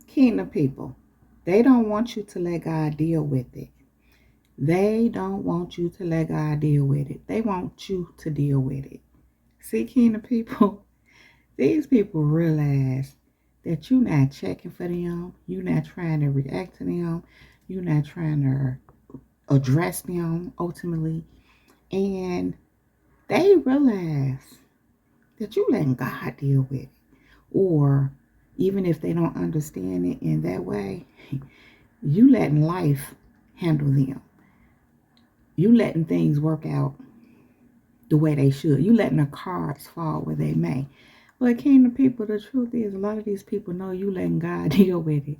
Kingdom people, they don't want you to let God deal with it. They don't want you to let God deal with it. They want you to deal with it. See, kingdom people, these people realize that you're not checking for them. You're not trying to react to them. You're not trying to address them ultimately. And they realize that you letting God deal with it. Or even if they don't understand it in that way, you letting life handle them. You letting things work out the way they should. You letting the cards fall where they may. But kingdom people, the truth is a lot of these people know you letting God deal with it.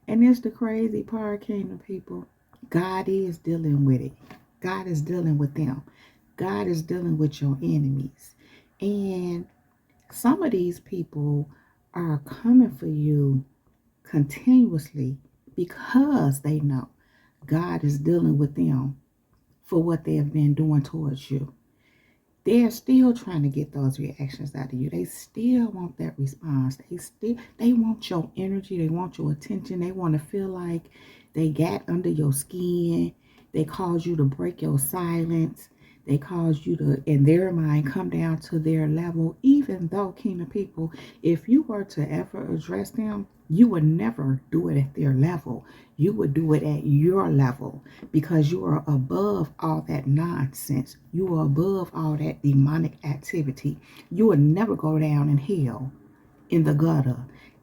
And it's the crazy part, kingdom people. God is dealing with it. God is dealing with them. God is dealing with your enemies. And some of these people are coming for you continuously because they know God is dealing with them for what they have been doing towards you. They're still trying to get those reactions out of you. They still want that response. They want your energy. They want your attention. They want to feel like they got under your skin. They cause you to break your silence. They cause you to, in their mind, come down to their level. Even though, kingdom people, if you were to ever address them, you would never do it at their level. You would do it at your level because you are above all that nonsense. You are above all that demonic activity. You would never go down in hell, in the gutter,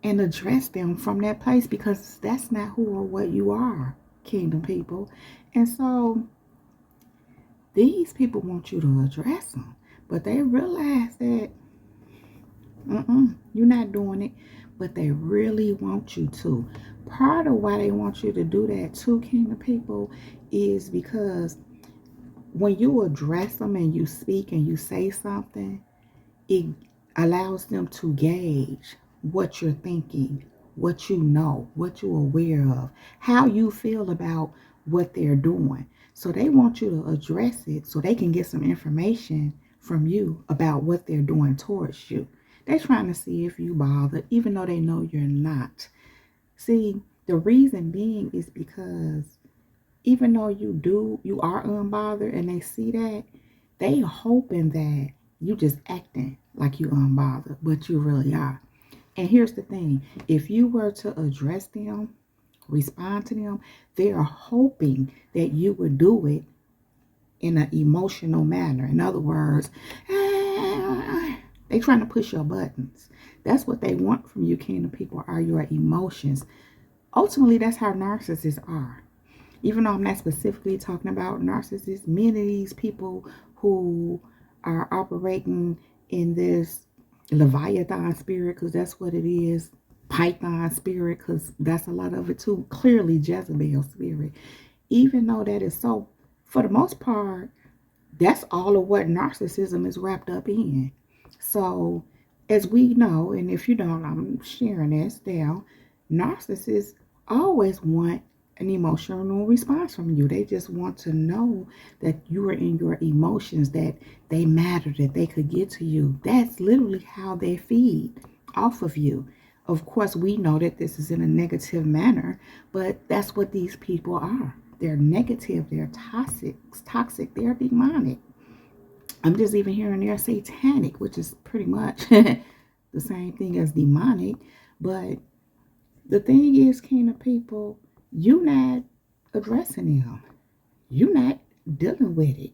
and address them from that place because that's not who or what you are, kingdom people. And so these people want you to address them, but they realize that you're not doing it, but they really want you to. Part of why they want you to do that too, kingdom people, is because when you address them and you speak and you say something, it allows them to gauge what you're thinking, what you know, what you're aware of, how you feel about what they're doing. So they want you to address it so they can get some information from you about what they're doing towards you. They're trying to see if you bother, even though they know you're not. See, the reason being is because even though you are unbothered and they see that, they hoping that you just acting like you unbothered, but you really are. And here's the thing, if you were to address them, respond to them, they are hoping that you would do it in an emotional manner. In other words, they trying to push your buttons. That's what they want from you, kingdom people, are your emotions. Ultimately, that's how narcissists are. Even though I'm not specifically talking about narcissists, many of these people who are operating in this Leviathan spirit, because that's what it is, Python spirit, because that's a lot of it too, clearly Jezebel spirit. Even though that is so, for the most part, that's all of what narcissism is wrapped up in. So, as we know, and if you don't, I'm sharing this down, narcissists always want an emotional response from you. They just want to know that you are in your emotions, that they matter, that they could get to you. That's literally how they feed off of you. Of course, we know that this is in a negative manner, but that's what these people are. They're negative, they're toxic, they're demonic. I'm just even hearing they're satanic, which is pretty much the same thing as demonic. But the thing is, kingdom people, you not addressing them. You not dealing with it.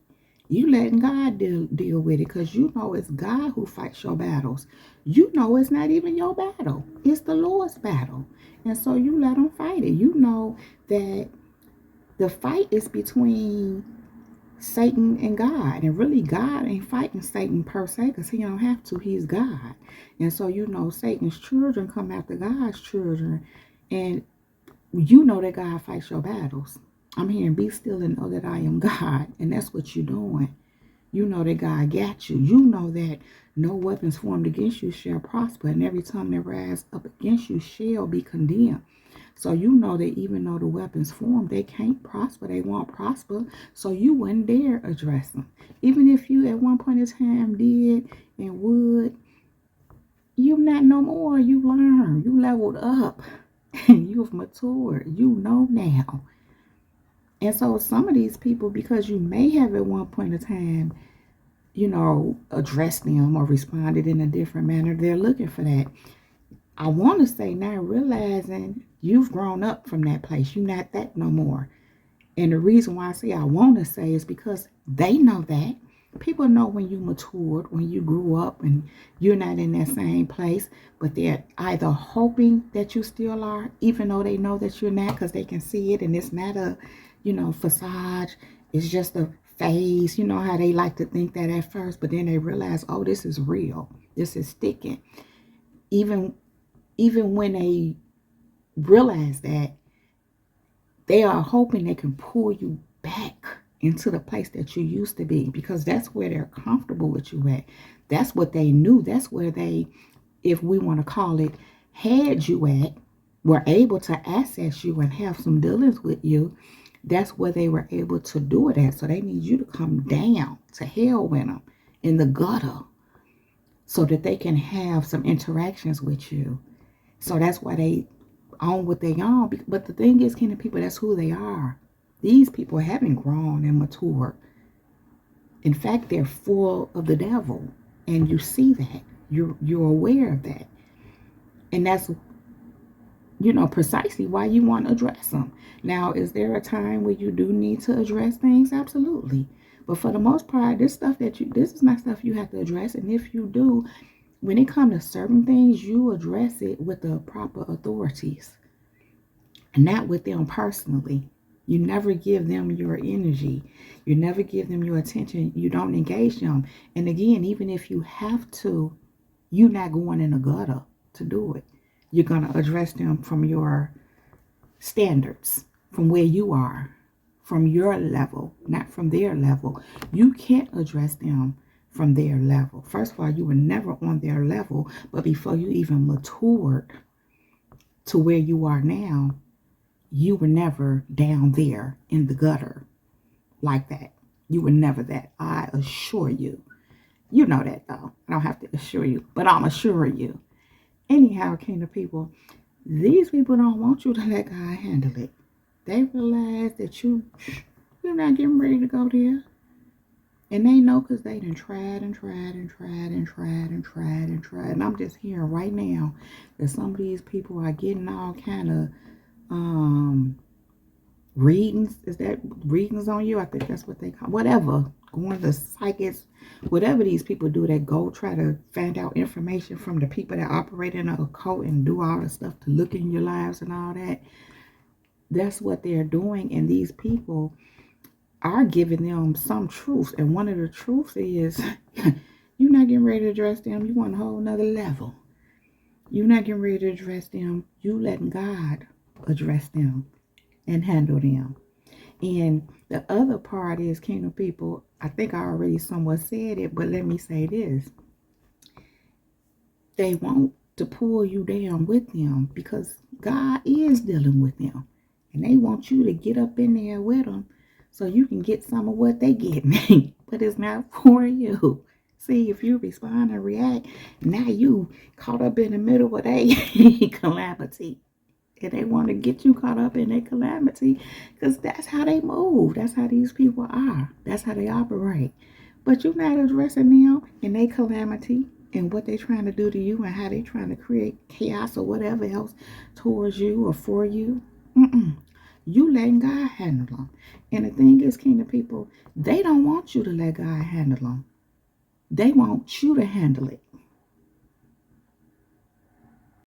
You letting God deal with it because you know it's God who fights your battles. You know it's not even your battle. It's the Lord's battle. And so you let him fight it. You know that the fight is between Satan and God. And really, God ain't fighting Satan per se because he don't have to. He's God. And so you know Satan's children come after God's children. And you know that God fights your battles. I'm hearing be still and know that I am God. And that's what you're doing. You know that God got you. You know that no weapons formed against you shall prosper. And every tongue that rise up against you shall be condemned. So you know that even though the weapons form, they can't prosper. They won't prosper. So you wouldn't dare address them. Even if you at one point in time did and would, you not no more. You learned. You leveled up. You've matured. You know now. And so some of these people, because you may have at one point in time, addressed them or responded in a different manner, they're looking for that. I want to say now, realizing you've grown up from that place. You're not that no more. And the reason why I say I want to say is because they know that. People know when you matured, when you grew up and you're not in that same place, but they're either hoping that you still are, even though they know that you're not, because they can see it and it's not a, facade. It's just a phase. You know how they like to think that at first, but then they realize, oh, this is real. This is sticking. Even when they realize that, they are hoping they can pull you back into the place that you used to be, because that's where they're comfortable with you at. That's what they knew. That's where they, if we want to call it, had you at, were able to access you and have some dealings with you. That's where they were able to do it at. So they need you to come down to hell with them in the gutter so that they can have some interactions with you. So that's why they on what they on. But the thing is, Kingdom people, that's who they are. These people haven't grown and matured. In fact, they're full of the devil. And you see that. You're aware of that. And that's, precisely why you want to address them. Now, is there a time where you do need to address things? Absolutely. But for the most part, this is not stuff you have to address. And if you do, when it comes to certain things, you address it with the proper authorities, and not with them personally. You never give them your energy. You never give them your attention. You don't engage them. And again, even if you have to, you're not going in the gutter to do it. You're going to address them from your standards, from where you are, from your level, not from their level. You can't address them from their level. First of all, you were never on their level, but before you even matured to where you are now, you were never down there in the gutter like that. You were never that. I assure you. You know that though. I don't have to assure you, but I'm assuring you. Anyhow, Kingdom people, these people don't want you to let God handle it. They realize that you're not getting ready to go there. And they know because they done tried and tried and tried and tried and tried and tried. And I'm just hearing right now that some of these people are getting all kind of readings. Is that readings on you? I think that's what they call, whatever. Going to psychics, whatever these people do, that go try to find out information from the people that operate in the occult and do all the stuff to look in your lives and all that. That's what they're doing. And these people are giving them some truth. And one of the truths is you're not getting ready to address them. You want a whole nother level. You're not getting ready to address them. You letting God address them and handle them. And the other part is, Kingdom people, I think I already somewhat said it, but let me say this. They want to pull you down with them because God is dealing with them. And they want you to get up in there with them so you can get some of what they get. But it's not for you. See, if you respond and react, now you caught up in the middle of a calamity. And they want to get you caught up in their calamity because that's how they move. That's how these people are. That's how they operate. But you're not addressing them in their calamity and what they're trying to do to you and how they're trying to create chaos or whatever else towards you or for you. You letting God handle them. And the thing is, Kingdom people, they don't want you to let God handle them. They want you to handle it.